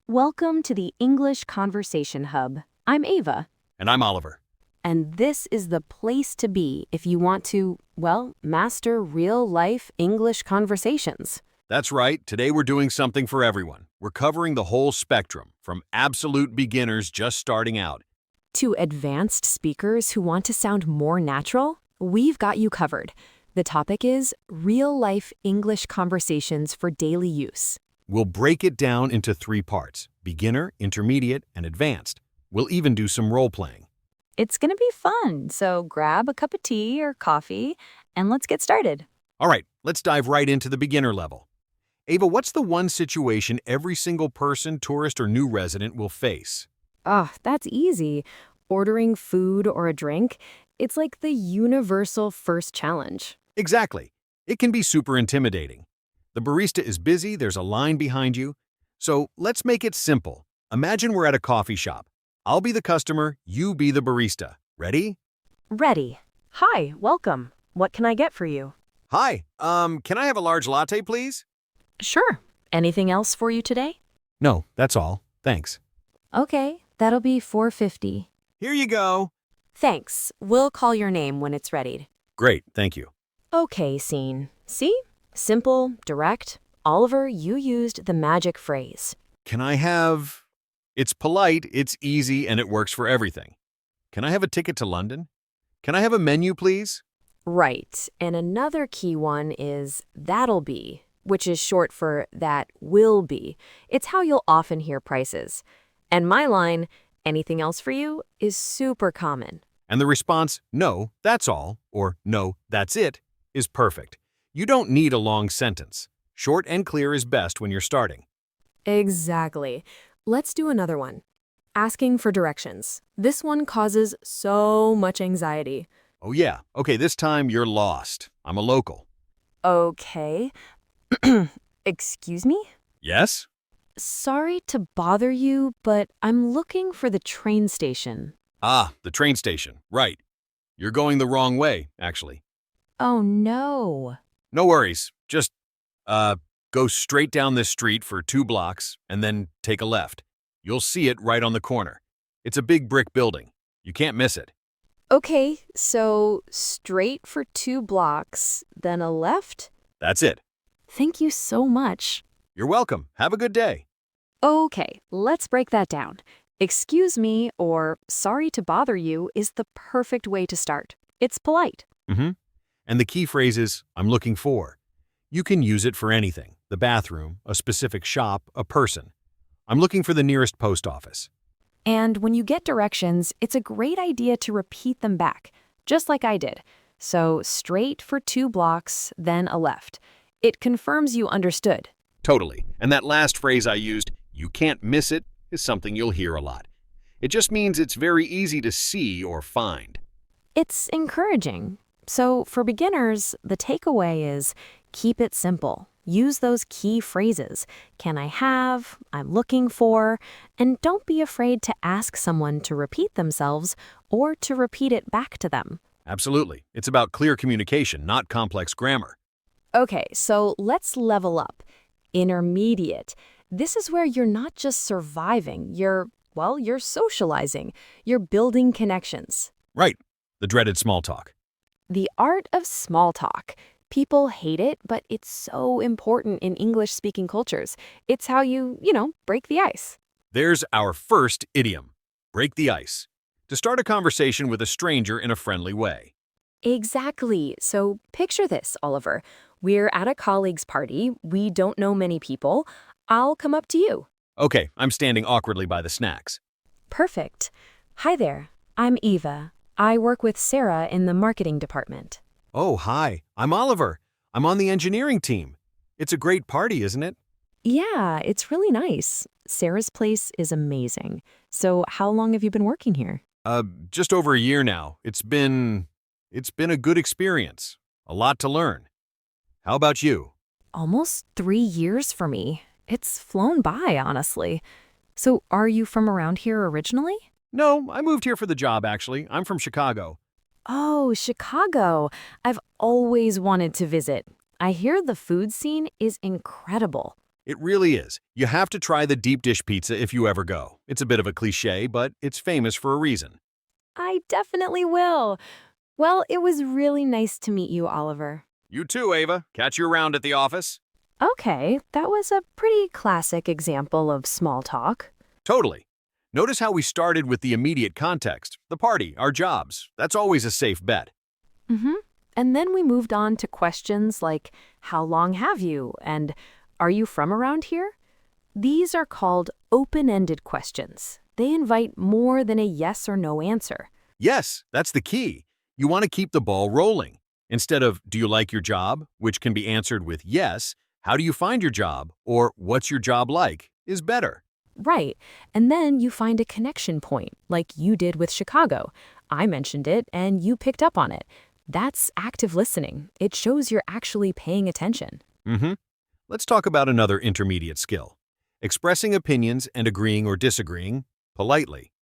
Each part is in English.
Welcome to the English Conversation Hub. I'm Ava, And I'm Oliver. and this is the place to be if you want to, well, master real-life English conversations. That's right, today we're doing something for everyone. We're covering the whole spectrum, from absolute beginners just starting out. To advanced speakers who want to sound more natural, we've got you covered. The topic is real-life English conversations for daily use. We'll break it down into 3 parts: beginner, intermediate, and advanced. We'll even do some role-playing. It's going to be fun, so grab a cup of tea or coffee, and let's get started. All right, let's dive right into the beginner level. Ava, what's the one situation every single person, tourist, or new resident will face? Oh, that's easy. Ordering food or a drink, it's like the universal first challenge. Exactly. It can be super intimidating. The barista is busy, there's a line behind you. So let's make it simple. Imagine we're at a coffee shop. I'll be the customer, you be the barista. Ready? Ready. Hi, welcome. What can I get for you? Hi, can I have a large latte, please? Sure. Anything else for you today? No, that's all. Thanks. Okay, that'll be $4.50. Here you go. Thanks. We'll call your name when it's ready. Great, thank you. Okay, scene. See? Simple, direct. Oliver, you used the magic phrase. Can I have... It's polite, it's easy, and it works for everything. Can I have a ticket to London? Can I have a menu, please? Right. And another key one is that'll be, which is short for that will be. It's how you'll often hear prices. And my line, anything else for you, is super common. And the response, no, that's all, or no, that's it, is perfect. You don't need a long sentence. Short and clear is best when you're starting. Exactly. Let's do another one. Asking for directions. This one causes so much anxiety. Oh yeah, okay, this time you're lost. I'm a local. Okay. Excuse me? Yes? Sorry to bother you, but I'm looking for the train station. Ah, the train station, right. You're going the wrong way, actually. Oh no. No worries, just, go straight down this street for 2 blocks and then take a left. You'll see it right on the corner. It's a big brick building. You can't miss it. Okay, so straight for 2 blocks, then a left? That's it. Thank you so much. You're welcome. Have a good day. Okay, let's break that down. Excuse me or sorry to bother you is the perfect way to start. It's polite. Mm-hmm. And the key phrase is, I'm looking for. You can use it for anything: the bathroom, a specific shop, a person. I'm looking for the nearest post office. And when you get directions, it's a great idea to repeat them back, just like I did. So straight for 2 blocks, then a left. It confirms you understood. Totally. And that last phrase I used, you can't miss it, is something you'll hear a lot. It just means it's very easy to see or find. It's encouraging. So for beginners, the takeaway is keep it simple. Use those key phrases. Can I have? I'm looking for. And don't be afraid to ask someone to repeat themselves or to repeat it back to them. Absolutely. It's about clear communication, not complex grammar. Okay, so let's level up. Intermediate. This is where you're not just surviving, you're socializing. You're building connections. Right. The dreaded small talk. The art of small talk. People hate it, but it's so important in English-speaking cultures. It's how you break the ice. There's our first idiom. Break the ice. To start a conversation with a stranger in a friendly way. Exactly. So picture this, Oliver. We're at a colleague's party. We don't know many people. I'll come up to you. Okay, I'm standing awkwardly by the snacks. Perfect. Hi there. I'm Eva. I work with Sarah in the marketing department. Oh, hi. I'm Oliver. I'm on the engineering team. It's a great party, isn't it? Yeah, it's really nice. Sarah's place is amazing. So how long have you been working here? Just over a year now. It's been a good experience. A lot to learn. How about you? Almost 3 years for me. It's flown by, honestly. So are you from around here originally? No, I moved here for the job, actually. I'm from Chicago. Oh, Chicago. I've always wanted to visit. I hear the food scene is incredible. It really is. You have to try the deep dish pizza if you ever go. It's a bit of a cliche, but it's famous for a reason. I definitely will. Well, it was really nice to meet you, Oliver. You too, Ava. Catch you around at the office. Okay, that was a pretty classic example of small talk. Totally. Notice how we started with the immediate context, the party, our jobs. That's always a safe bet. Mm-hmm. And then we moved on to questions like, how long have you? And are you from around here? These are called open-ended questions. They invite more than a yes or no answer. Yes, that's the key. You want to keep the ball rolling. Instead of, do you like your job, which can be answered with yes, how do you find your job, or what's your job like, is better. Right. And then you find a connection point, like you did with Chicago. I mentioned it, and you picked up on it. That's active listening. It shows you're actually paying attention. Mm-hmm. Let's talk about another intermediate skill. Expressing opinions and agreeing or disagreeing politely.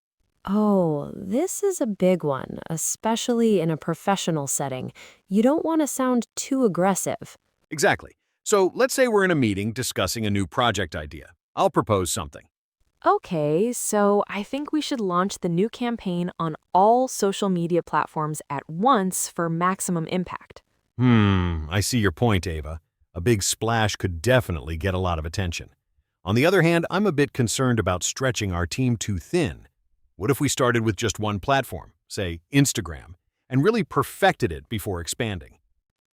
Oh, this is a big one, especially in a professional setting. You don't want to sound too aggressive. Exactly. So let's say we're in a meeting discussing a new project idea. I'll propose something. Okay, so I think we should launch the new campaign on all social media platforms at once for maximum impact. I see your point, Ava. A big splash could definitely get a lot of attention. On the other hand, I'm a bit concerned about stretching our team too thin. What if we started with just one platform, say Instagram, and really perfected it before expanding?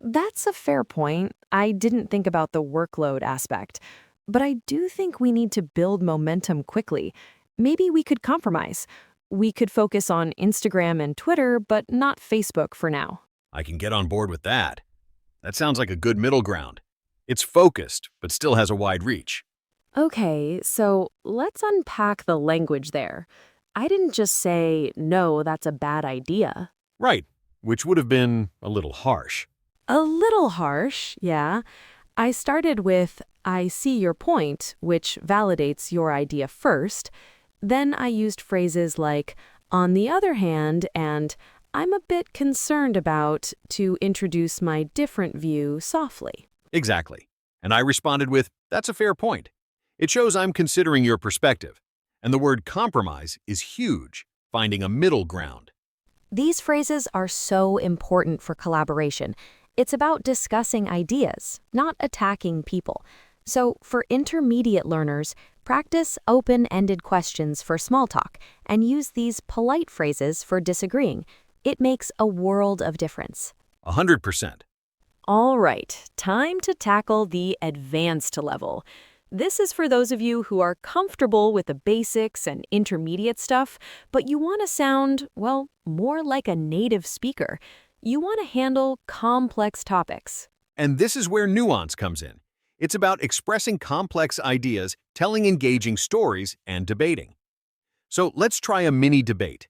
That's a fair point. I didn't think about the workload aspect. But I do think we need to build momentum quickly. Maybe we could compromise. We could focus on Instagram and Twitter, but not Facebook for now. I can get on board with that. That sounds like a good middle ground. It's focused, but still has a wide reach. Okay, so let's unpack the language there. I didn't just say, no, that's a bad idea. Right, which would have been a little harsh. A little harsh, yeah. I started with, I see your point, which validates your idea first. Then I used phrases like, on the other hand, and I'm a bit concerned about to introduce my different view softly. Exactly. And I responded with, that's a fair point. It shows I'm considering your perspective. And the word compromise is huge, finding a middle ground. These phrases are so important for collaboration. It's about discussing ideas, not attacking people. So for intermediate learners, practice open-ended questions for small talk and use these polite phrases for disagreeing. It makes a world of difference. 100%. All right, time to tackle the advanced level. This is for those of you who are comfortable with the basics and intermediate stuff, but you want to sound, well, more like a native speaker. You want to handle complex topics. And this is where nuance comes in. It's about expressing complex ideas, telling engaging stories, and debating. So let's try a mini debate.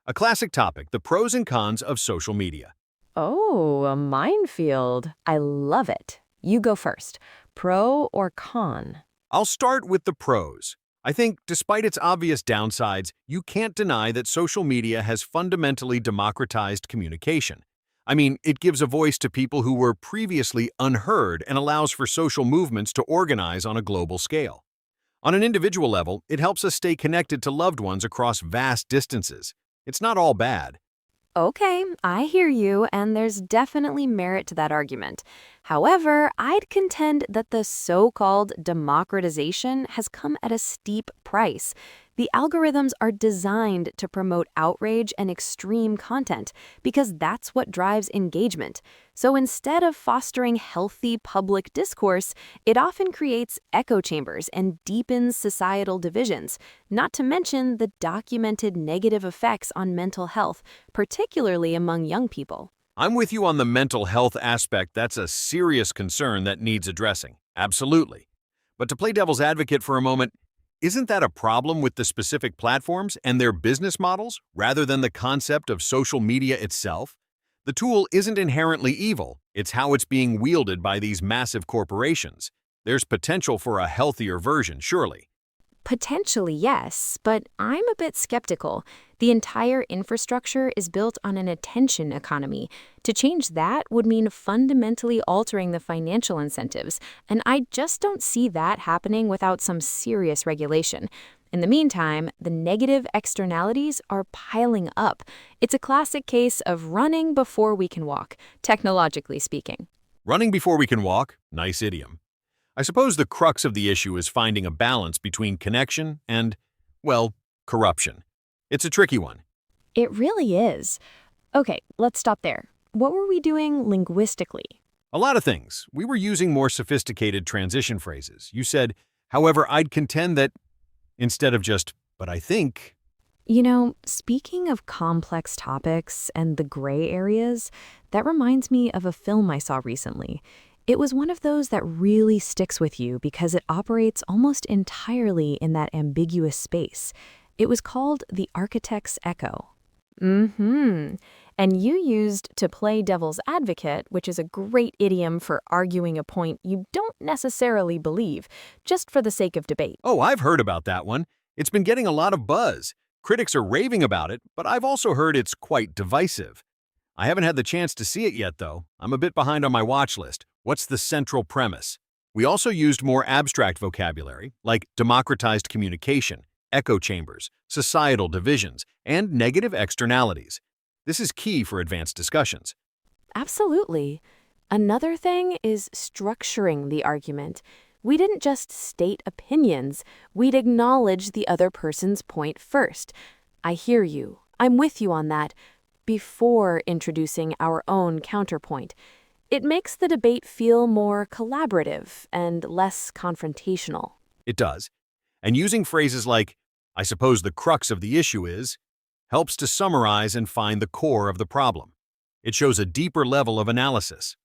A classic topic, the pros and cons of social media. Oh, a minefield. I love it. You go first. Pro or con? I'll start with the pros. I think, despite its obvious downsides, you can't deny that social media has fundamentally democratized communication. I mean, it gives a voice to people who were previously unheard and allows for social movements to organize on a global scale. On an individual level, it helps us stay connected to loved ones across vast distances. It's not all bad. Okay, I hear you, and there's definitely merit to that argument. However, I'd contend that the so-called democratization has come at a steep price. The algorithms are designed to promote outrage and extreme content because that's what drives engagement. So instead of fostering healthy public discourse, it often creates echo chambers and deepens societal divisions, not to mention the documented negative effects on mental health, particularly among young people. I'm with you on the mental health aspect. That's a serious concern that needs addressing. Absolutely. But to play devil's advocate for a moment, isn't that a problem with the specific platforms and their business models rather than the concept of social media itself? The tool isn't inherently evil, it's how it's being wielded by these massive corporations. There's potential for a healthier version, surely. Potentially, yes, but I'm a bit skeptical. The entire infrastructure is built on an attention economy. To change that would mean fundamentally altering the financial incentives, and I just don't see that happening without some serious regulation. In the meantime, the negative externalities are piling up. It's a classic case of running before we can walk, technologically speaking. Running before we can walk, nice idiom. I suppose the crux of the issue is finding a balance between connection and, well, corruption. It's a tricky one. It really is. Okay, let's stop there. What were we doing linguistically? A lot of things. We were using more sophisticated transition phrases. You said, however, I'd contend that instead of just, but I think. Speaking of complex topics and the gray areas, that reminds me of a film I saw recently. It was one of those that really sticks with you because it operates almost entirely in that ambiguous space. It was called The Architect's Echo. Mm-hmm. And you used to play devil's advocate, which is a great idiom for arguing a point you don't necessarily believe, just for the sake of debate. Oh, I've heard about that one. It's been getting a lot of buzz. Critics are raving about it, but I've also heard it's quite divisive. I haven't had the chance to see it yet, though. I'm a bit behind on my watch list. What's the central premise? We also used more abstract vocabulary, like democratized communication, echo chambers, societal divisions, and negative externalities. This is key for advanced discussions. Absolutely. Another thing is structuring the argument. We didn't just state opinions, we'd acknowledge the other person's point first. I hear you. I'm with you on that, before introducing our own counterpoint. It makes the debate feel more collaborative and less confrontational. It does. And using phrases like, I suppose the crux of the issue is, helps to summarize and find the core of the problem. It shows a deeper level of analysis.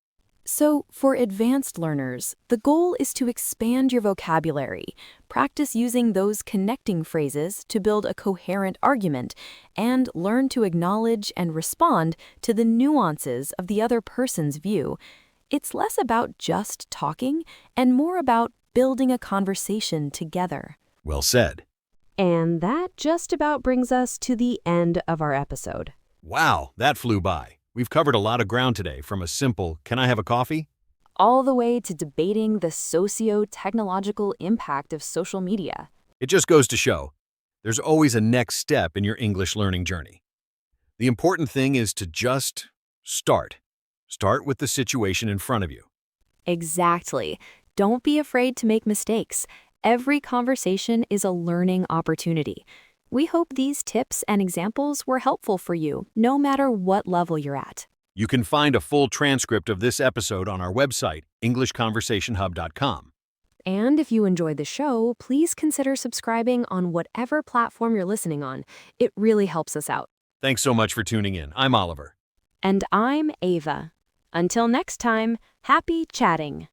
So, for advanced learners, the goal is to expand your vocabulary, practice using those connecting phrases to build a coherent argument, and learn to acknowledge and respond to the nuances of the other person's view. It's less about just talking and more about building a conversation together. Well said. And that just about brings us to the end of our episode. Wow, that flew by. We've covered a lot of ground today, from a simple, can I have a coffee? All the way to debating the socio-technological impact of social media. It just goes to show, there's always a next step in your English learning journey. The important thing is to just start. Start with the situation in front of you. Exactly. Don't be afraid to make mistakes. Every conversation is a learning opportunity. We hope these tips and examples were helpful for you, no matter what level you're at. You can find a full transcript of this episode on our website, EnglishConversationHub.com. And if you enjoyed the show, please consider subscribing on whatever platform you're listening on. It really helps us out. Thanks so much for tuning in. I'm Oliver. And I'm Ava. Until next time, happy chatting.